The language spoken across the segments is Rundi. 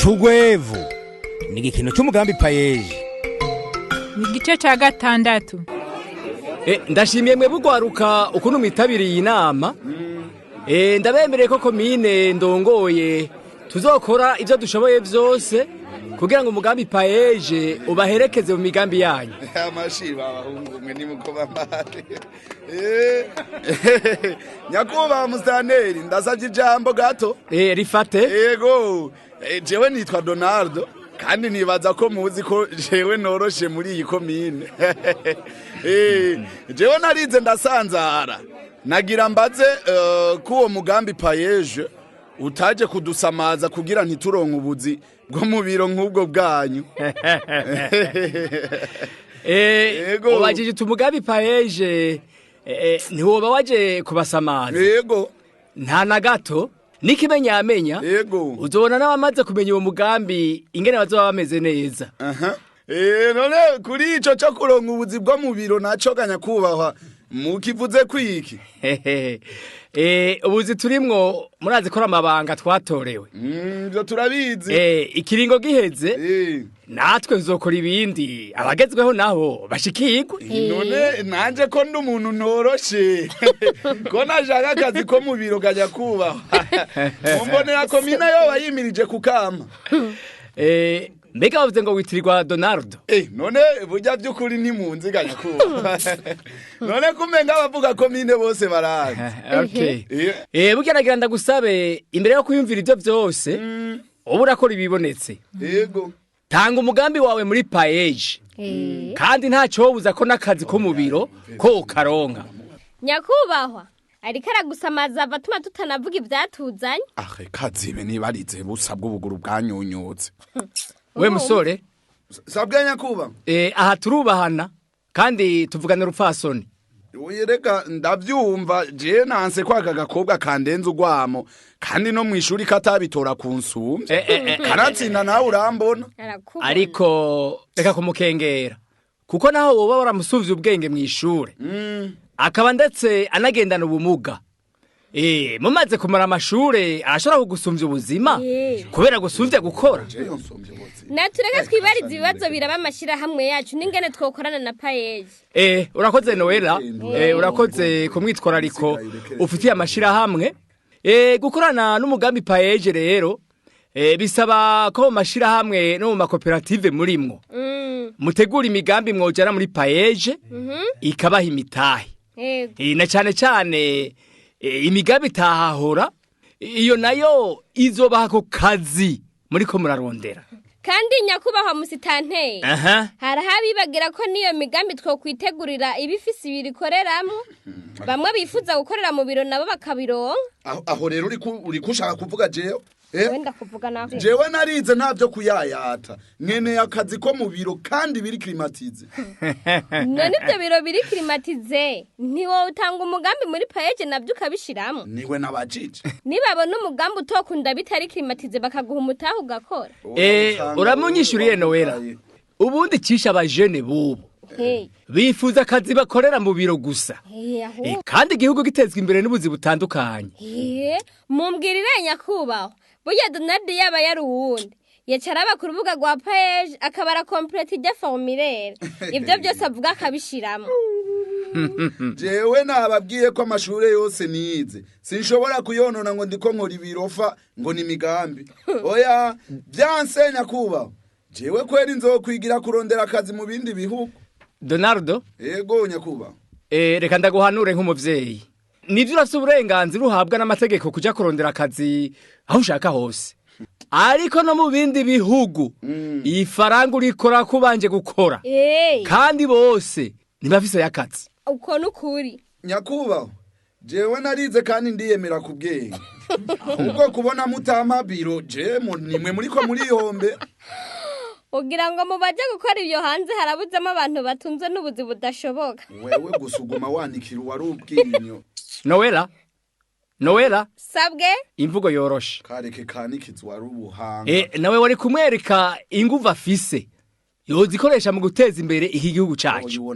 Urwevu ni igikino cy'umugambi payeje. Ni igice cya gatandatu. Ndashimiye mwe urwaruka ukuntu mwitabiriye iyi nama. Ndabemereye ko komine ndongoye tuzokora ibyo dushoboye byose kugira ngo umugambi payeje ubaherekeze mu migambi yanyu. Amashiba abahungu mwe ni mukoba mare. Nyakuba mustaneri ndasavye ijambo gato. Rifate. Yego. Jewe nitwa Donaldo kandi nibaza ko muzi ko jewe noroshe muri iyi komine. Jewe narize ndasanzara. Nagira mbaze kuwo mugambi payeje utaje kudusamaza kugira ntituronke ubuzi bwo mu biro nk'ubwo bwanyu. Ubajije tumugambi payeje ntiwoba waje kubasamaza. Yego. Nta na gato nikimenyamenya. Yego. Uzobona n'abamaze kumenya uwo mugambi ingene bazoba bameze neza. None kuri ico cyo kuronka ubuzi bwo mu biro naco ganya kubahwa mukivuze kwiki. Ubuzi turimwo murazi ko amabanga twatorewe. Byo turabizi. Ikiringo giheze. Natwe uzokora ibindi abagezweho naho bashikirwe. None nanje ko ndi umuntu ntoroshe. Ko najaka akazi ko mu biro ganya kuba. Mumbonera komina yo bayimirije kukama. Mbega bavuze ngo witirirwa Donaldo. None burya by'ukuri ntimunzi ganya kuba. None kumenga bavuga komine bose barazi. Okay. Burya nagira ndagusabe imbere yo kuyumvira ibyo byose ubu urakora ibibonetse. Yego. Tanga umugambi wawe muri payeje. Kandi ntacyo wobuza ko n'akazi ko mu biro ko ukaronka. Nyakubahwa ariko aragusamaza abatuma tutanavuga ibyatuzanye. Kazibe nibarize busabwa ubuguru bwanyunyutse. We musore sabwe nyakuba. Aha turubahana kandi tuvugana urupfasoni. Uyereka ndavyumva je nanse kwaka gakobwa kandenza ugwamo kandi no mwishuri katabitora kunsumvye. Karatsinda nawe urambona. Ariko reka kumukengera kuko naho woba waramusuvye ubwenge mw'ishure. Akaba ndetse anagendana ubumuga. Mumaze kumara amashure arashobora kugusumvya ubuzima kubera gusumvya gukora. Natureka twibariza ibibazo biraba amashira hamwe yacu n'ingene twokorana na payeje. Urakoze Noela. Urakoze kumwitwarariko ufitiye amashira hamwe. Gukorana n'umugambi payeje rero bisaba ko mu mashira hamwe no mu makoperative murimwo. Mutegura imigambi mwojana muri payeje ikabaha imitahe. Na cyane imigambi itahahora iyo nayo izobaha ko kazi muri ko murarondera. Kandi nyakubahwa musitanteye harahabibagira ko niyo migambi twokwitegurira ibifisi birikoreramwo bamwe bifuza gukorera mu biro nabo bakabironka. Aho rero uri kushaka kuvuga jewe. Wenda kuvuga naho. Jewe narize ntavyo kuyayata. Nkene akazi ko mu biro kandi biri climatize. None ibyo biro biri climatize ntiwo utanga umugambi muri payeje nabyo ukabishiramo. Niwe nabajije. Nibabona umugambi utokunda bitari climatize bakaguha umutaho ugakora. Uramunyishuriye Noela. Ubundi cisha abajene bubu. Bifuza akazi bakorera mu biro gusa. Kandi igihugu gitezwe imbere n'ubuzi butandukanye. Mumbwirire nyakubahwa burya Donald yaba yari uwundi yacaraba ku rubuga rwa payeje akabara complete de formulaire ibyo byose avuga akabishiramo. Jewe nababwiye ko amashure yose nize sinshobora kuyonona ngo ndiko nkora ibirofa ngo ni migambi. Oya byansenya kuba jewe kweri nzokwigira kurondera akazi mu bindi bihugu. Donaldo. Yego nyakuba. Reka ndaguhanure nk'umuvyeyi. Nivyo urafite uburenganzira uhabwa n'amategeko kuja kurondera akazi aho ushaka hose. Ariko no mu bindi bihugu ifaranga urikora kubanje gukora. Kandi bose ntibafise y'akazi. Uko nukuri. Nyakuba jewe narize kandi ndiyemera kubwenge. Ubwo kubona mutama biro je nimwe muriko muri yombe. Ugira ngo mubaje gukora ibyo hanze harabuzemo abantu batunze n'ubuzi budashoboka. Wewe gusuguma wanikira wari ubwinyo. Noela. Sabwe. Imvugo yoroshe. Kareke kanikizi wari ubuhanga. Nawe wari kumwereka inguvu afise. Yozikoresha mu guteza imbere iki gihugu cyacu.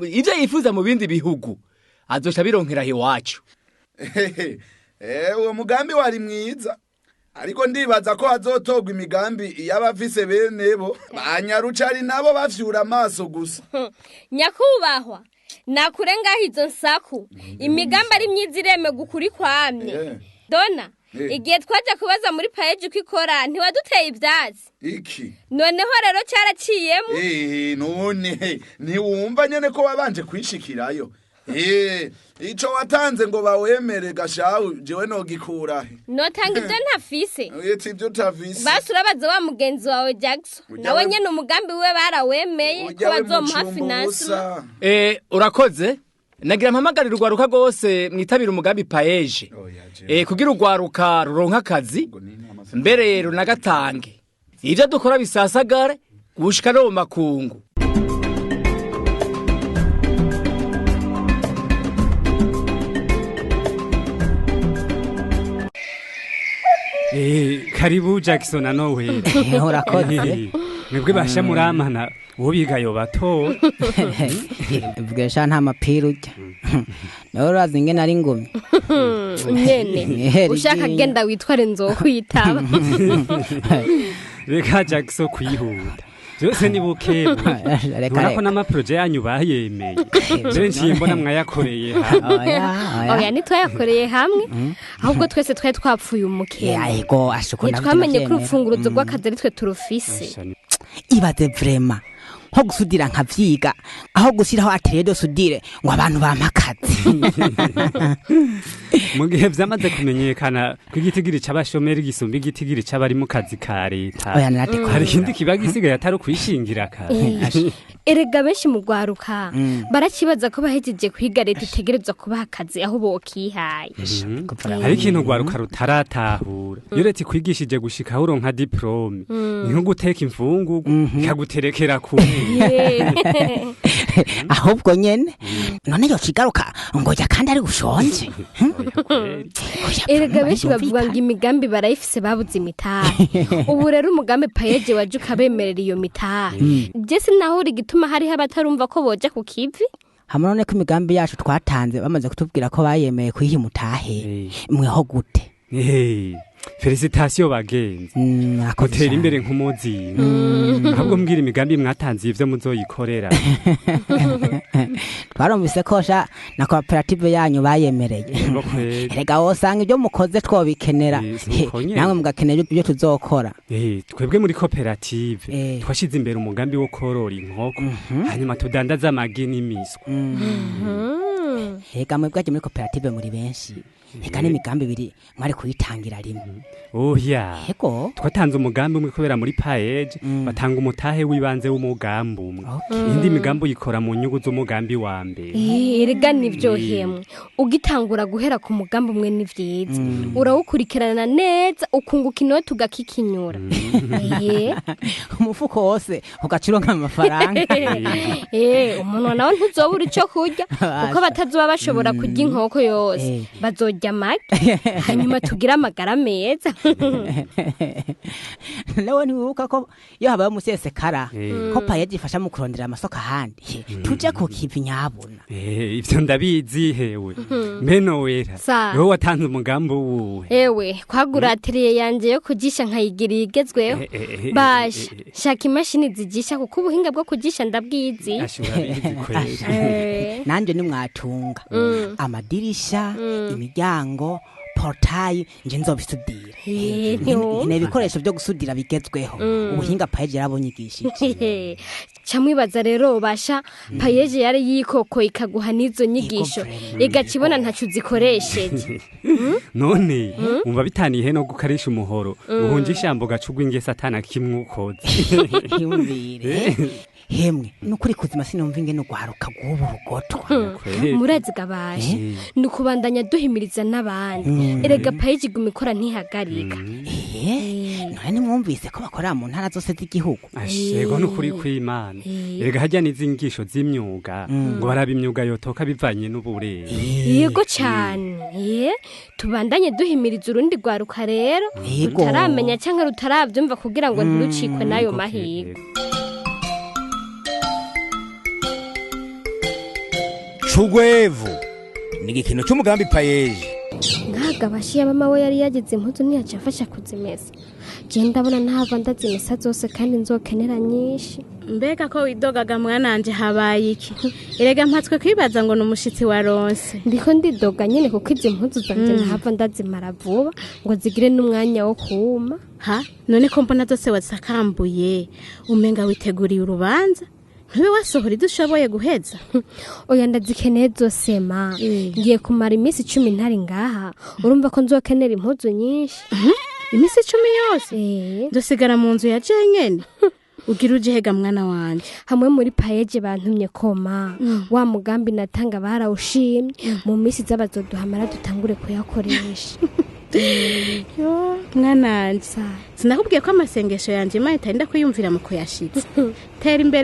Ibyo yifuza mu bindi bihugu azoca bironkera iwacu. Uwo mugambi wari mwiza ariko ndibaza ko hazotogwa imigambi y'abafise bene bo banyarucari nabo bafyura amaso gusa. Nyakubahwa nakurengaho izo nsaku imigambi ari myiza ireme gukuri kwamye. Dona igihe twaje kubaza muri paeji ko ikora ntiwaduteye ivyatsi iki noneho rero cyaraciyemo none ntiwumva nyene ko wabanje kwishikirayo ico watanze ngo bawemere gashahu jewe nogikurahe notanga ivyo ntafise yeti ivyo utafise basi urabaza wa mugenzi wawe Jackson nawe nyene umugambi we barawemeye ko bazomuha finance urakoze nagira mpamagarira urwaruka rwose mwitabira umugambi paeje kugira urwaruka ruronka akazi mbere runagatange ivyo dukora bisasagare gushika no mu makungu. Karibu Jackson na Noel. Urakoze. Mwebwe basha muramana ubiga yo bato. Bwesha nta mapira ujya. Nawe urazi ingene ari ngumi. Nyene ushaka genda witware nzokwitaba. Reka Jackson kwihuta. Byose ni bukebu. Urako n'amaproje yanyu bayemeye. Je nsimbona mwayakoreye hamwe. Oya nitwayakoreye hamwe. Ahubwo twese twari twapfuye umukene. Yego ashukuna. Twamenye ko urufunguruzo rw'akazi ari twe turufise. Ibaze vrema nko gusudira nkavyiga aho gushyiraho atredo sudire ngo abantu bampakazi. Mu gihe vyamaze kumenyekana ko igitigiri c'abashomeri gisumba igitigiri c'abari mu kazi ka leta. Hari ikindi kiba gisigaye atari kwishingira akazi. Erega benshi mu rwaruka barakibaza ko bahejeje kwiga leta itegerezwa kubaha akazi aho bokihaye. Hari ikintu rwaruka rutaratahura iyo leta ikwigishije gushika uronka diplome ni nko guteka imfungu ikaguterekera ku ahubwo nyene none yo cigaruka ngo jya kandi ari gushonje. Erega benshi bavuga ngo imigambi barayifise babuze imitahe. Ubu rero umugambi paeje waje ukabemerera iyo mitahe. Jese naho uri gituma hari abatarumva ko boja ku kivi. Hamonone ko imigambi yacu twatanze bamaze kutubwira ko bayemeye kuyiha mutahe. Mweho gute? Felicitation bagenzi. Akotera imbere nk'umuzi. Ahubwo mbwira imigambi mwatanze ivyo muzoyikorera. Twarumvise ko sha na cooperative yanyu bayemereye. Erega wosanga ibyo mukoze twobikenera. Namwe mugakenera ibyo tuzokora. Twebwe muri cooperative twashize imbere umugambi wo korora inkoko hanyuma tudandaza amagi n'imiswa. Ega mwebwe muri cooperative muri benshi. Ega n'imigambi biri mwari kuyitangira rimwe. Oya. Ego. Twatanze umugambi umwe kubera muri paeje batanga umutahe wibanze w'umugambi umwe. Indi migambi yikora mu nyugu z'umugambi wa mbere. Erega nivyo hemwe. Ugitangura guhera ku mugambi umwe nivyiza. Urawukurikirana neza ukunguka inoti ugakikinyura. Umufuko wose ugacironka amafaranga. Umuntu nawe ntuzobura ico kurya kuko batazoba bashobora kurya inkoko yose. Bazojya amagi hanyuma tugira amagara meza. Nawe ntiwibuka ko iyo habaye umusesekara ko paeje ifasha mu kurondera amasoko ahandi tuje ku kivi nyabona. Ivyo ndabizi hewe. Meno wera. Wowe watanze umugambi wuwe. Ewe kwagura atelier yanje yo kugisha nkayigira igezweho. Basha shaka imashini zigisha kuko ubuhinga bwo kugisha ndabwizi. Nanje ni mwatunga amadirisha imiryango portail nje nzobisudira. Ine bikoresho byo gusudira bigezweho ubuhinga paeje yarabonyigishije. Camwibaza rero basha paeje yari yikoko ikaguha nizo nyigisho igakibona ntacu zikoresheje. None umva bitaniye no gukarisha umuhoro uhunjisha ambo gacugwa ingese atana kimwukoze. Yumvire. Hemwe nukuri kuzima sinumva ingene ugwaruka gubu rugotwa. Murazi gabaje nukubandanya duhimiriza n'abandi. Erega paeje gumikora ntihagarika. None mwumvise ko bakora mu ntara zose z'igihugu. Ashego nukuri kw'Imana. Erega hajya nizingisho z'imyuga ngo baraba imyuga yotoka bivanye n'uburere. Yego cyane. Tubandanye duhimiriza urundi gwaruka rero rutaramenya cyangwa rutaravyumva kugira ngo ntirucikwe nayo mahigo. Urwevu ni igikino cy'umugambi paeje. nkaga bashiya mama we yari yagize impuzu ntiyaca afasha kuzimesa je ndabona ntava ndazimesa zose kandi nzokenera nyinshi. Mbega ko widogaga mwananje habaye iki? Erega mpatswe kwibaza ngo numushitsi waronse. Ndiko ndidoga nyene kuko izi mpuzu zanje ntava ndazimara vuba ngo zigire n'umwanya wo kuma. Ha, none ko mbona zose wasakambuye umenga witeguriye urubanza? Ntiwe wasohora idushoboye guheza? Oya ndazikeneye zose ma. Ngiye kumara iminsi 10 ntari ngaha. Urumva ko nzokenera impuzu nyinshi. Iminsi 10 yose? Dusigara mu nzu ya jenyene. Ugira ujehega mwana wanje. Hamwe muri payeje bantumye koma. Wa mugambi natanga barawushimye. Mu minsi z'abazoduhamara dutangure kuyakoresha. Yo mwana nsa. Sinakubwiye ko amasengesho yanje mahita ndakuyumvira mu kuyashitsa. Tera imbere.